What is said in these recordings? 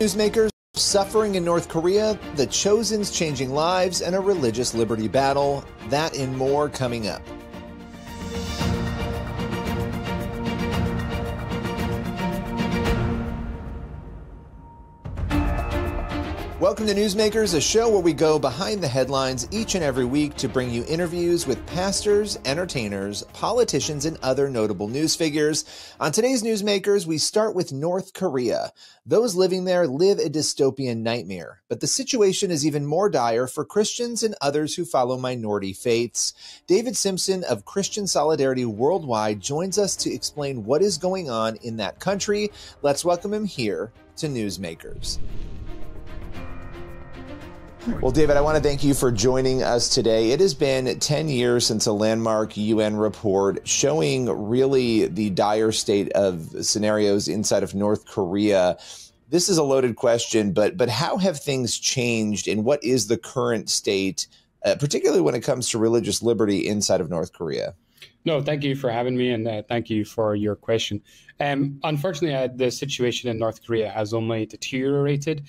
Newsmakers, suffering in North Korea, the Chosen's changing lives, and a religious liberty battle. That and more coming up. Welcome to Newsmakers, a show where we go behind the headlines each and every week to bring you interviews with pastors, entertainers, politicians, and other notable news figures. On today's Newsmakers, we start with North Korea. Those living there live a dystopian nightmare, but the situation is even more dire for Christians and others who follow minority faiths. David Simpson of Christian Solidarity Worldwide joins us to explain what is going on in that country. Let's welcome him here to Newsmakers. Well, David, I want to thank you for joining us today. It has been 10 years since a landmark UN report showing really the dire state of scenarios inside of North Korea. This is a loaded question, but how have things changed and what is the current state, particularly when it comes to religious liberty inside of North Korea? No, thank you for having me, and thank you for your question. Unfortunately, the situation in North Korea has only deteriorated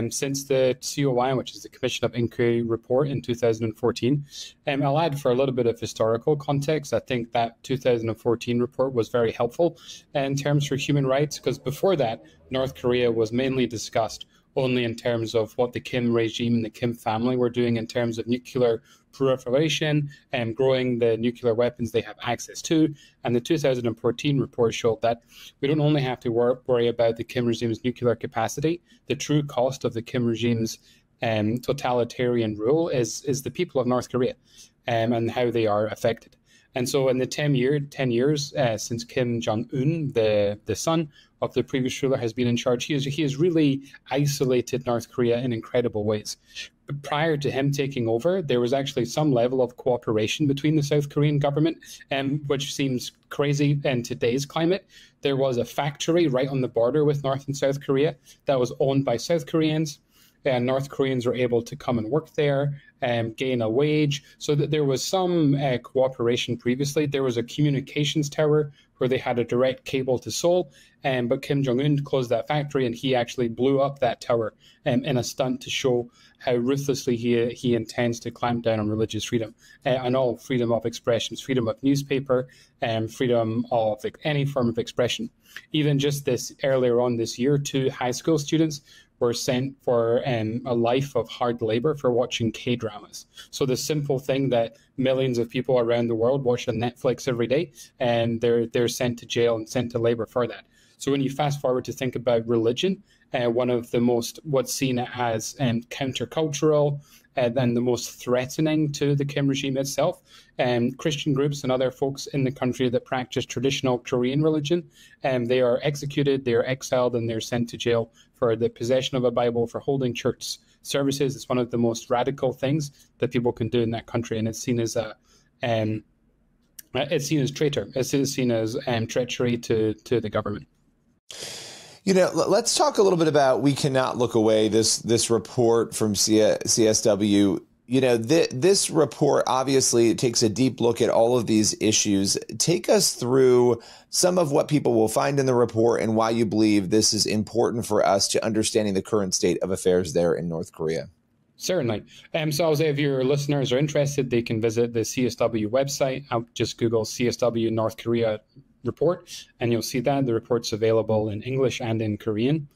since the COI, which is the Commission of Inquiry report in 2014. I'll add for a little bit of historical context. I think that 2014 report was very helpful in terms for human rights, because before that, North Korea was mainly discussed only in terms of what the Kim regime and the Kim family were doing in terms of nuclear proliferation and growing the nuclear weapons they have access to. And the 2014 report showed that we don't only have to worry about the Kim regime's nuclear capacity. The true cost of the Kim regime's totalitarian rule is the people of North Korea and how they are affected. And so in the 10 years since Kim Jong-un, the son of the previous ruler, has been in charge, he has really isolated North Korea in incredible ways. But prior to him taking over, there was actually some level of cooperation between the South Korean government, which seems crazy in today's climate. There was a factory right on the border with North and South Korea that was owned by South Koreans. And North Koreans were able to come and work there and gain a wage. So that there was some cooperation previously. There was a communications tower where they had a direct cable to Seoul, but Kim Jong-un closed that factory and he actually blew up that tower in a stunt to show how ruthlessly he intends to clamp down on religious freedom and all freedom of expression, freedom of newspaper, and freedom of any form of expression. Even just this earlier on this year, 2 high school students were sent for a life of hard labor for watching K-dramas. So the simple thing that millions of people around the world watch on Netflix every day, and they're sent to jail and sent to labor for that. So when you fast forward to think about religion, one of the most, what's seen as countercultural and the most threatening to the Kim regime itself, Christian groups and other folks in the country that practice traditional Korean religion, they are executed, they are exiled, and they're sent to jail for the possession of a Bible, for holding church services. It's one of the most radical things that people can do in that country, and it's seen as traitor. It's seen as treachery to the government. You know, let's talk a little bit about We Cannot Look Away, this report from CSW. You know, this report obviously takes a deep look at all of these issues. Take us through some of what people will find in the report and why you believe this is important for us to understanding the current state of affairs there in North Korea. Certainly. So I'll say if your listeners are interested, they can visit the CSW website. I'll just Google CSW North Korea report, and you'll see that the report's available in English and in Korean.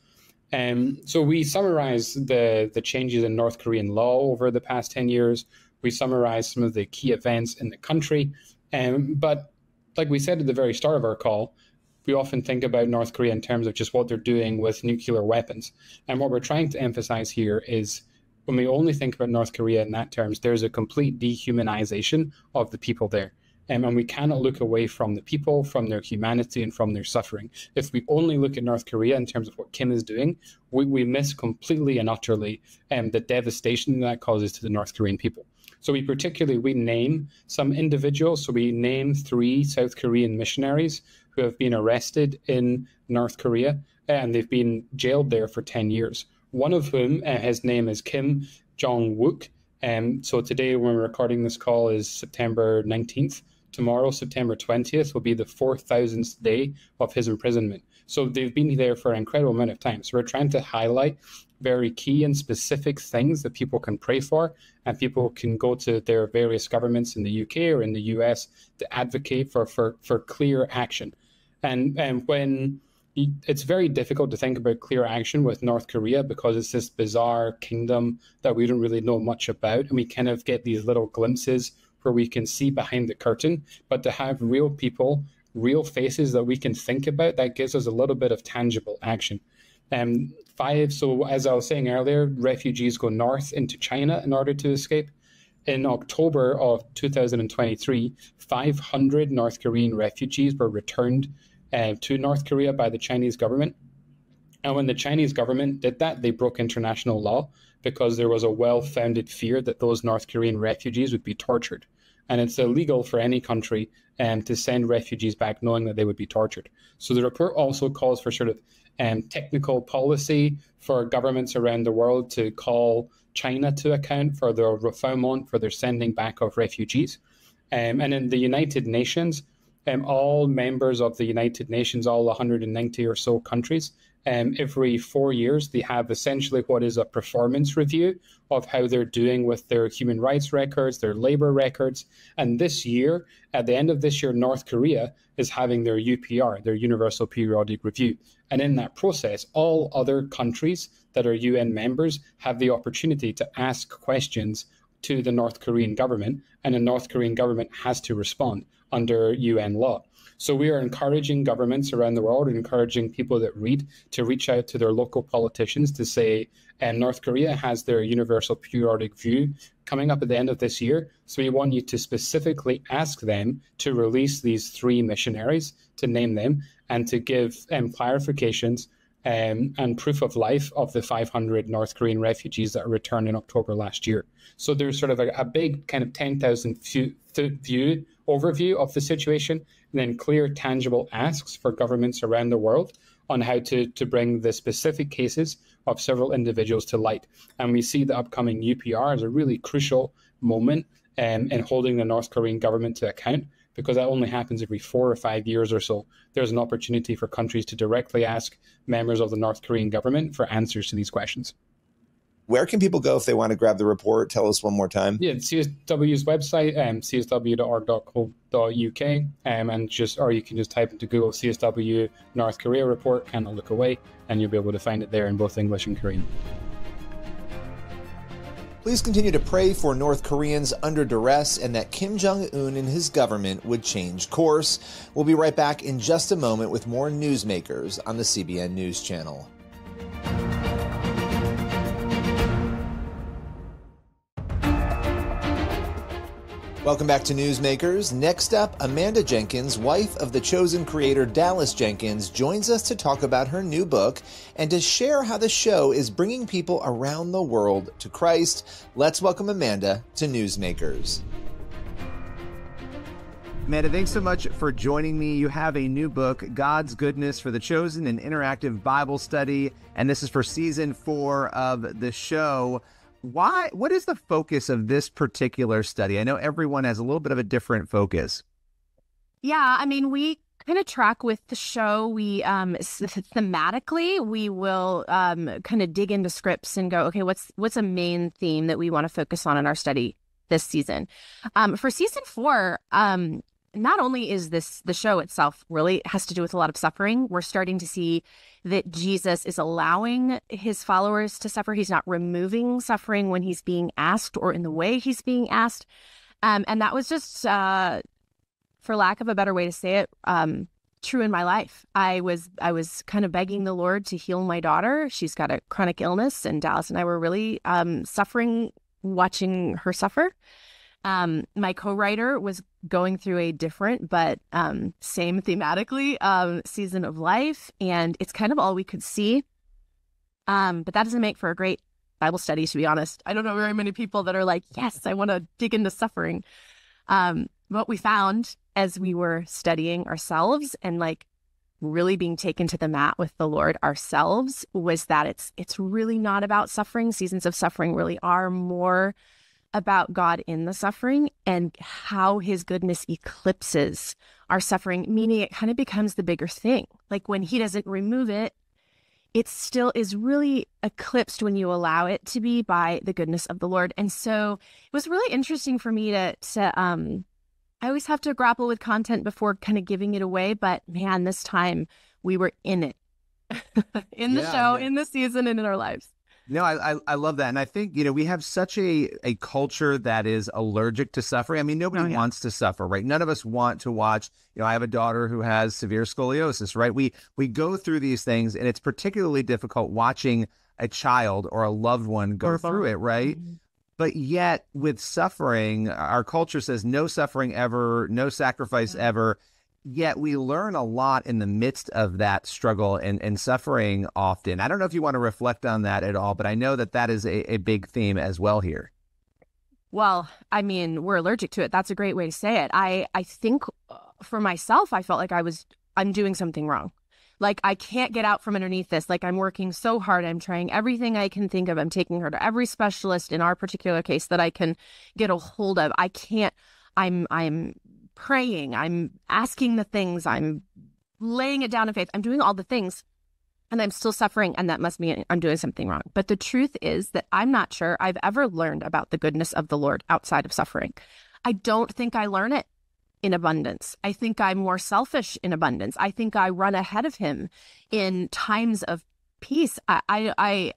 So we summarize the changes in North Korean law over the past 10 years. We summarize some of the key events in the country. But like we said at the very start of our call, we often think about North Korea in terms of just what they're doing with nuclear weapons. And what we're trying to emphasize here is when we only think about North Korea in that terms, there's a complete dehumanization of the people there. And we cannot look away from the people, from their humanity, and from their suffering. If we only look at North Korea in terms of what Kim is doing, we miss completely and utterly the devastation that causes to the North Korean people. So we name some individuals. So we name 3 South Korean missionaries who have been arrested in North Korea, and they've been jailed there for 10 years. One of whom, his name is Kim Jong-wook. So today, when we're recording this call, is September 19th. Tomorrow, September 20th, will be the 4,000th day of his imprisonment. So they've been there for an incredible amount of time. So we're trying to highlight very key and specific things that people can pray for, and people can go to their various governments in the UK or in the US to advocate for clear action. And when it's very difficult to think about clear action with North Korea because it's this bizarre kingdom that we don't really know much about, and we kind of get these little glimpses where we can see behind the curtain. But to have real people, real faces that we can think about, that gives us a little bit of tangible action. So as I was saying earlier, refugees go north into China in order to escape. In October of 2023, 500 North Korean refugees were returned to North Korea by the Chinese government. And when the Chinese government did that, they broke international law because there was a well-founded fear that those North Korean refugees would be tortured. And it's illegal for any country to send refugees back knowing that they would be tortured. So the report also calls for sort of technical policy for governments around the world to call China to account for their refoulement, for their sending back of refugees. And in the United Nations, all members of the United Nations, all 190 or so countries, every 4 years, they have essentially what is a performance review of how they're doing with their human rights records, their labor records. And this year, at the end of this year, North Korea is having their UPR, their Universal Periodic Review. And in that process, all other countries that are UN members have the opportunity to ask questions to the North Korean government, and the North Korean government has to respond under UN law. So we are encouraging governments around the world and encouraging people that read to reach out to their local politicians to say, North Korea has their Universal Periodic Review coming up at the end of this year. So we want you to specifically ask them to release these 3 missionaries, to name them, and to give clarifications and proof of life of the 500 North Korean refugees that returned in October last year. So there's sort of a big kind of 10,000 view overview of the situation, and then clear, tangible asks for governments around the world on how to bring the specific cases of several individuals to light. And we see the upcoming UPR as a really crucial moment in holding the North Korean government to account, because that only happens every 4 or 5 years or so. There's an opportunity for countries to directly ask members of the North Korean government for answers to these questions. Where can people go if they want to grab the report? Tell us one more time. Yeah, CSW's website, csw.org.uk, or you can just type into Google CSW North Korea report, kind of look away, and you'll be able to find it there in both English and Korean. Please continue to pray for North Koreans under duress and that Kim Jong-un and his government would change course. We'll be right back in just a moment with more Newsmakers on the CBN News Channel. Welcome back to Newsmakers. Next up, Amanda Jenkins, wife of the chosen creator Dallas Jenkins, joins us to talk about her new book and to share how the show is bringing people around the world to Christ. Let's welcome Amanda to Newsmakers. Amanda, thanks so much for joining me. You have a new book, God's Goodness for the Chosen, an interactive Bible study, and this is for season 4 of the show. What is the focus of this particular study? I know everyone has a little bit of a different focus. Yeah, I mean, we kind of track with the show. We thematically, we will kind of dig into scripts and go, okay, what's a main theme that we want to focus on in our study this season? For season 4, not only is the show itself really has to do with a lot of suffering. We're starting to see that Jesus is allowing his followers to suffer. He's not removing suffering when he's being asked or in the way he's being asked. And that was just, for lack of a better way to say it, true in my life. I was kind of begging the Lord to heal my daughter. She's got a chronic illness, and Dallas and I were really suffering watching her suffer. My co-writer was going through a different but same thematically season of life, and it's kind of all we could see. But that doesn't make for a great Bible study, to be honest. I don't know very many people that are like, yes, I want to dig into suffering. What we found as we were studying ourselves and like really being taken to the mat with the Lord ourselves was that it's really not about suffering. Seasons of suffering really are more about God in the suffering and how his goodness eclipses our suffering, meaning it kind of becomes the bigger thing. Like when he doesn't remove it, it still is really eclipsed when you allow it to be by the goodness of the Lord. And so it was really interesting for me to I always have to grapple with content before kind of giving it away, but man, this time we were in it, in the show, in the season, and in our lives. No, I love that. And I think, we have such a culture that is allergic to suffering. I mean, nobody wants to suffer, right? None of us want to watch, I have a daughter who has severe scoliosis, right? We go through these things, and it's particularly difficult watching a child or a loved one go through it, right? Mm-hmm. But yet with suffering, our culture says no suffering ever, no sacrifice ever. Yet we learn a lot in the midst of that struggle and suffering often. I don't know if you want to reflect on that at all, but I know that is a big theme as well here. Well, I mean, we're allergic to it. That's a great way to say it. I think for myself, I felt like I'm doing something wrong. Like I can't get out from underneath this. Like I'm working so hard. I'm trying everything I can think of. I'm taking her to every specialist in our particular case that I can get a hold of. I can't, I'm praying, I'm asking the things, I'm laying it down in faith, I'm doing all the things, and I'm still suffering, and that must mean I'm doing something wrong. But the truth is that I'm not sure I've ever learned about the goodness of the Lord outside of suffering. I don't think I learn it in abundance. I think I'm more selfish in abundance. I think I run ahead of him in times of peace. I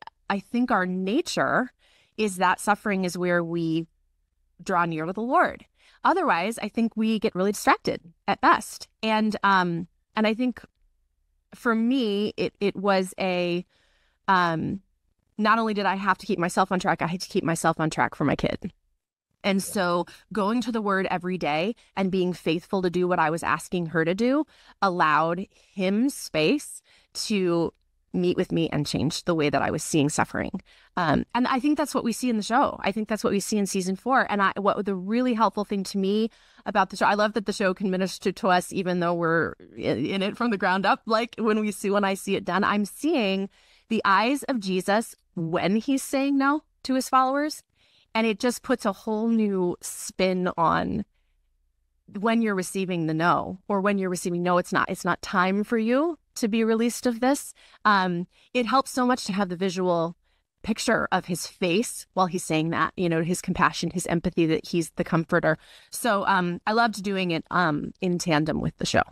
think our nature is that suffering is where we draw near to the Lord. Otherwise, I think we get really distracted at best. And I think for me, it was not only did I have to keep myself on track, I had to keep myself on track for my kid. And so going to the Word every day and being faithful to do what I was asking her to do allowed him space to meet with me and change the way that I was seeing suffering. And I think that's what we see in the show. I think that's what we see in season 4. And what the really helpful thing to me about the show, I love that the show can minister to us even though we're in it from the ground up. Like when I see it done, I'm seeing the eyes of Jesus when he's saying no to his followers. And it just puts a whole new spin on when you're receiving the no, or when you're receiving no, it's not time for you to be released of this. It helps so much to have the visual picture of his face while he's saying that, his compassion, his empathy, that he's the comforter. So I loved doing it in tandem with the show.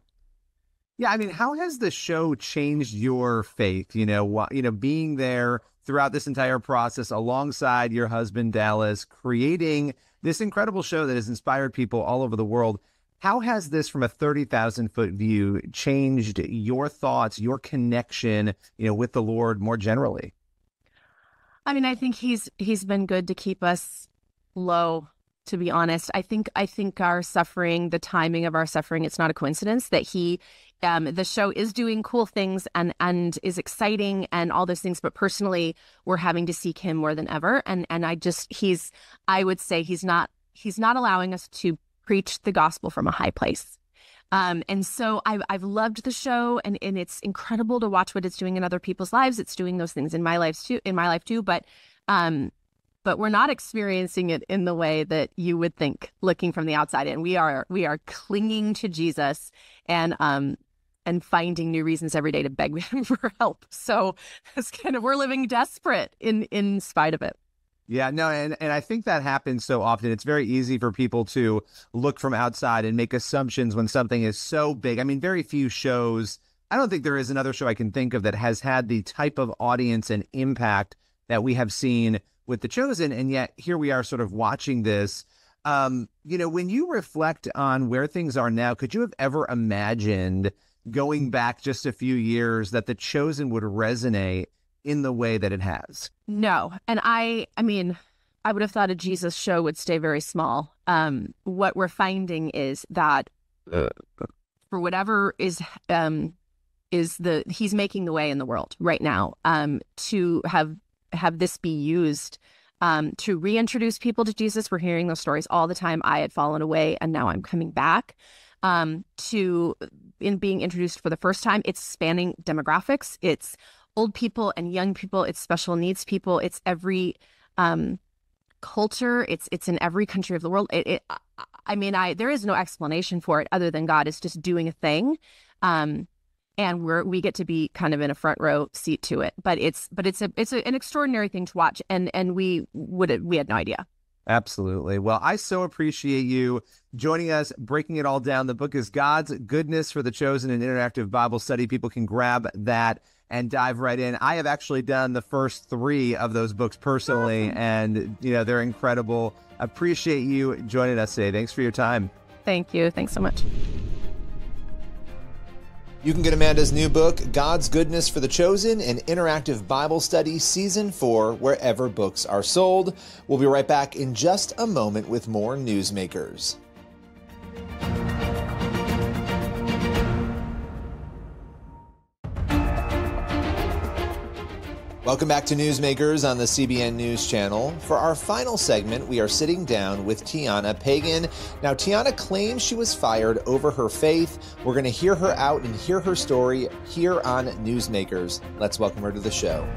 Yeah, I mean, how has the show changed your faith? Being there throughout this entire process alongside your husband, Dallas, creating this incredible show that has inspired people all over the world. How has this, from a 30,000-foot view, changed your thoughts, your connection, with the Lord more generally? I mean, I think he's been good to keep us low, to be honest. I think our suffering, the timing of our suffering, it's not a coincidence that the show is doing cool things and is exciting and all those things. But personally, we're having to seek him more than ever. And I would say he's not allowing us to preach the gospel from a high place. And so I've loved the show, and it's incredible to watch what it's doing in other people's lives. It's doing those things in my life too. But we're not experiencing it in the way that you would think looking from the outside in. We are clinging to Jesus and finding new reasons every day to beg him for help. So it's we're living desperate in spite of it. Yeah, no, and I think that happens so often. It's very easy for people to look from outside and make assumptions when something is so big. I mean, very few shows, I don't think there is another show I can think of that has had the type of audience and impact that we have seen with The Chosen. And yet here we are sort of watching this. When you reflect on where things are now, could you have ever imagined going back just a few years that The Chosen would resonate in the way that it has? No. And I mean, I would have thought a Jesus show would stay very small. What we're finding is that for whatever he's making the way in the world right now, to have this be used to reintroduce people to Jesus. We're hearing those stories all the time. I had fallen away and now I'm coming back. In being introduced for the first time, it's spanning demographics. It's old people and young people. It's special needs people. It's every culture. It's in every country of the world. There is no explanation for it other than God is just doing a thing. And we get to be kind of in a front row seat to it. But it's an extraordinary thing to watch. And we had no idea. Absolutely. Well, I so appreciate you joining us, breaking it all down. The book is God's Goodness for the Chosen, an interactive Bible study. People can grab that and dive right in. I have actually done the first 3 of those books personally, and they're incredible. Appreciate you joining us today. Thanks for your time. Thank you. Thanks so much. You can get Amanda's new book, God's Goodness for the Chosen, an interactive Bible study, Season 4, wherever books are sold. We'll be right back in just a moment with more Newsmakers. Welcome back to Newsmakers on the CBN News Channel. For our final segment, we are sitting down with Tiana Pagan. Now, Tiana claims she was fired over her faith. We're going to hear her out and hear her story here on Newsmakers. Let's welcome her to the show.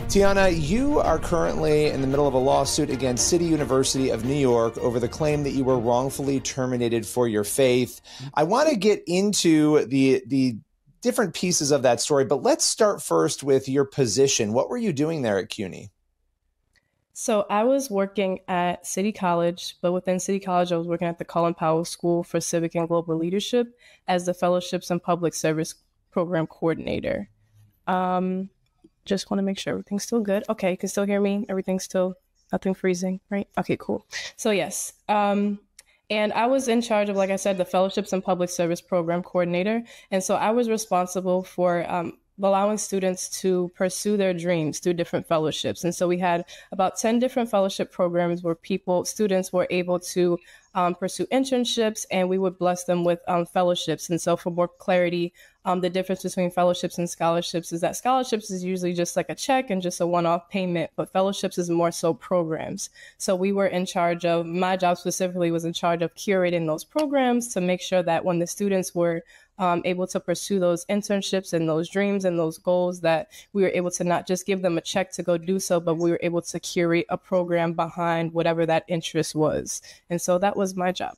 Tiana, you are currently in the middle of a lawsuit against City University of New York over the claim that you were wrongfully terminated for your faith. I want to get into the different pieces of that story, but let's start first with your position. What were you doing there at CUNY? So I was working at City College, but within City College, I was working at the Colin Powell School for Civic and Global Leadership as the Fellowships and Public Service Program Coordinator. Just want to make sure everything's still good. Okay, you can still hear me? Everything's still, nothing freezing, right? Okay, cool. So yes. And I was in charge of, like I said, the Fellowships and Public Service Program Coordinator. And so I was responsible for allowing students to pursue their dreams through different fellowships. And so we had about 10 different fellowship programs where students were able to pursue internships, and we would bless them with fellowships. And so for more clarity, the difference between fellowships and scholarships is that scholarships is usually just like a check and just a one-off payment, but fellowships is more so programs. So we were in charge of, my job specifically was in charge of curating those programs to make sure that when the students were able to pursue those internships and those dreams and those goals, that we were able to not just give them a check to go do so, but we were able to curate a program behind whatever that interest was. And so that was my job.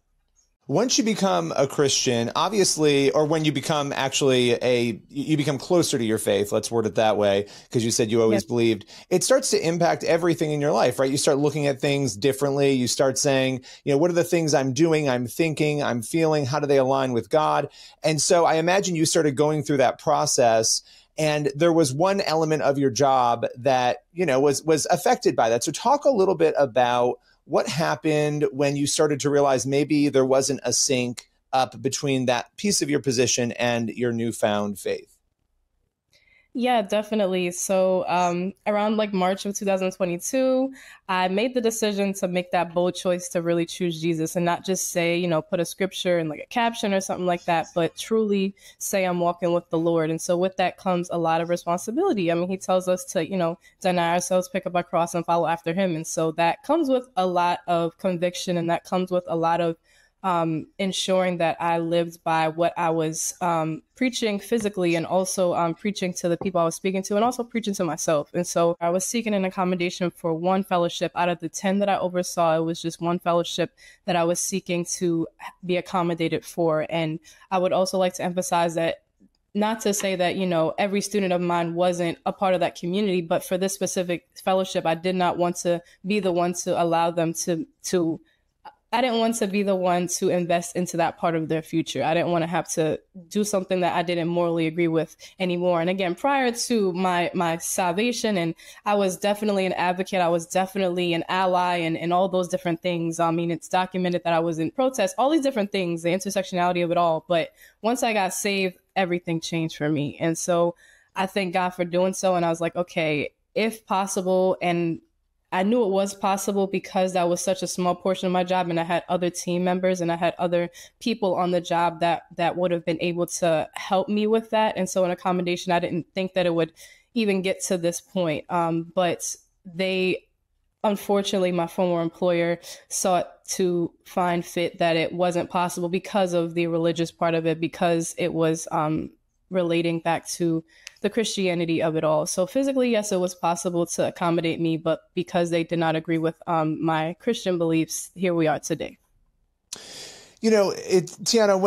Once you become a Christian, obviously, or when you become you become closer to your faith, let's word it that way, because you said you always believed, it starts to impact everything in your life, right? You start looking at things differently. You start saying, what are the things I'm doing, I'm thinking, I'm feeling, how do they align with God? And so I imagine you started going through that process, and there was one element of your job that, was affected by that. So talk a little bit about what happened when you started to realize maybe there wasn't a sync up between that piece of your position and your newfound faith? Yeah, definitely. So around March of 2022, I made the decision to make that bold choice to really choose Jesus and not just say, put a scripture in a caption or something like that, but truly say I'm walking with the Lord. And so with that comes a lot of responsibility. I mean, he tells us to, deny ourselves, pick up our cross and follow after him. And so that comes with a lot of conviction, and that comes with a lot of ensuring that I lived by what I was preaching physically, and also preaching to the people I was speaking to, and also preaching to myself. And so I was seeking an accommodation for one fellowship out of the 10 that I oversaw. It was just one fellowship that I was seeking to be accommodated for. And I would also like to emphasize that, not to say that, every student of mine wasn't a part of that community, but for this specific fellowship, I did not want to be the one to allow them I didn't want to be the one to invest into that part of their future. I didn't want to have to do something that I didn't morally agree with anymore. And again, prior to my salvation, and I was definitely an advocate, I was definitely an ally, and all those different things. I mean, it's documented that I was in protest, all these different things, the intersectionality of it all. But once I got saved, everything changed for me. And so I thank God for doing so. And I was like, okay, if possible, and I knew it was possible because that was such a small portion of my job, and I had other team members and I had other people on the job that would have been able to help me with that. And so an accommodation, I didn't think that it would even get to this point. But unfortunately, my former employer sought to find fit that it wasn't possible because of the religious part of it, because it was relating back to the Christianity of it all. So physically, yes, it was possible to accommodate me, but because they did not agree with my Christian beliefs, here we are today. You know, Tiana,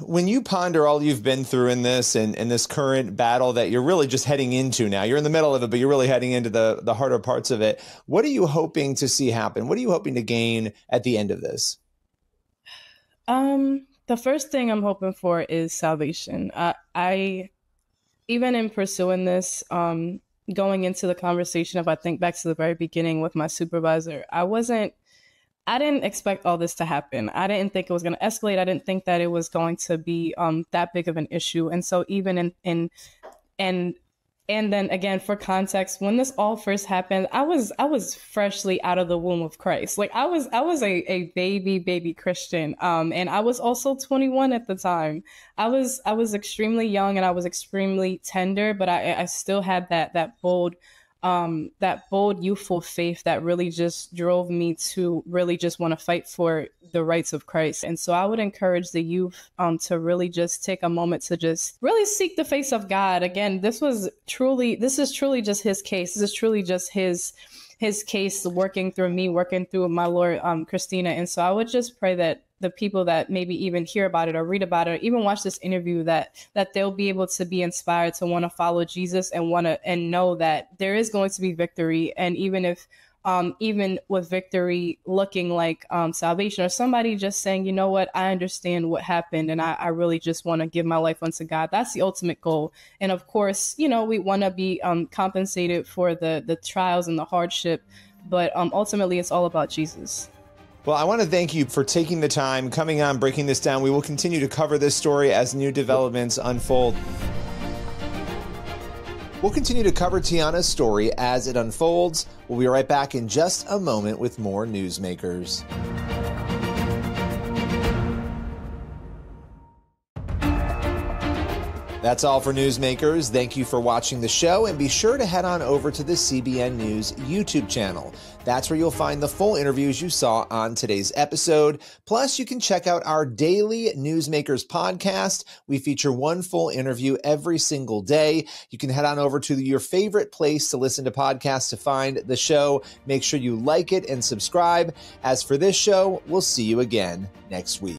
when you ponder all you've been through in this and this current battle that you're really just heading into now, you're in the middle of it, but you're really heading into the harder parts of it. What are you hoping to see happen? What are you hoping to gain at the end of this? The first thing I'm hoping for is salvation. I even in pursuing this, going into the conversation, if I think back to the very beginning with my supervisor, I didn't expect all this to happen. I didn't think it was going to escalate. I didn't think that it was going to be that big of an issue. And so even and then again, for context, when this all first happened, I was freshly out of the womb of Christ. Like I was a baby Christian. And I was also 21 at the time. I was extremely young and I was extremely tender, but I still had that bold youthful faith that really just drove me to really just want to fight for the rights of Christ. And so I would encourage the youth to really just take a moment to just really seek the face of God. Again, this is truly just his case. This is truly just his case working through me, working through my Lord, Christina. And so I would just pray that the people that maybe even hear about it or read about it or even watch this interview, that they'll be able to be inspired to want to follow Jesus and know that there is going to be victory. And even with victory looking like salvation, or somebody just saying, you know what, I understand what happened and I really just want to give my life unto God. That's the ultimate goal. And of course, you know, we want to be compensated for the trials and the hardship, but ultimately it's all about Jesus. Well, I want to thank you for taking the time, coming on, breaking this down. We will continue to cover this story as new developments unfold. We'll continue to cover Tiana's story as it unfolds. We'll be right back in just a moment with more Newsmakers. That's all for Newsmakers. Thank you for watching the show, and be sure to head on over to the CBN News YouTube channel. That's where you'll find the full interviews you saw on today's episode. Plus, you can check out our daily Newsmakers podcast. We feature one full interview every single day. You can head on over to your favorite place to listen to podcasts to find the show. Make sure you like it and subscribe. As for this show, we'll see you again next week.